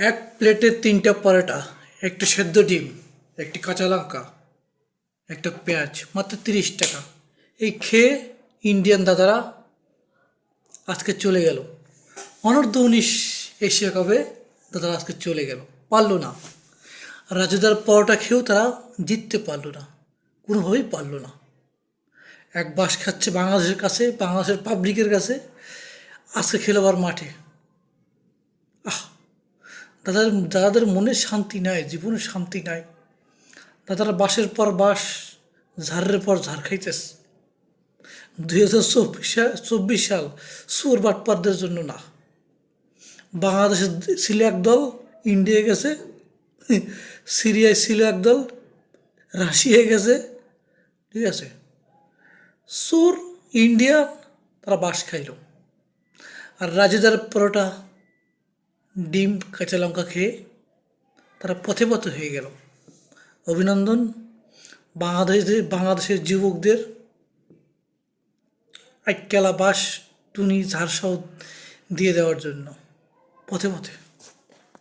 এক প্লেটে 3টা পরোটা, একটা সেদ্ধ ডিম, একটি কাঁচা লঙ্কা, একটা পেঁয়াজ, মাত্র 30 টাকা। এই খেয়ে ইন্ডিয়ান দাদারা আজকে চলে গেল। অনূর্ধ্ব 19 এশিয়া কাপে দাদারা আজকে চলে গেল, পারলো না। রাজুদার পরোটা খেয়েও তারা জিততে পারলো না, কোনোভাবেই পারলো না। এক বাস খাচ্ছে বাংলাদেশের কাছে, বাংলাদেশের পাবলিকের কাছে, আজকে খেলো আবার মাঠে। আহ, দাদাদের মনে শান্তি নাই, জীবনে শান্তি নাই। দাদারা বাসের পর বাস, ঝাড়ের পর ঝাড় খাইতেছে। 2024 সাল সুর বাটপারদের জন্য না। বাংলাদেশের ছিল একদল, ইন্ডিয়া গেছে, সিরিয়ায় ছিল একদল, রাশিয়া গেছে, ঠিক আছে। সুর ইন্ডিয়া, তারা বাস খাইল। আর রাজুদার পরোটা, ডিম, কাঁচা লঙ্কা খেয়ে তারা পথে পথে হয়ে গেল। অভিনন্দন বাংলাদেশের যুবকদের এক কেলা বাস টুনি ঝাড়সহ দিয়ে দেওয়ার জন্য পথে পথে।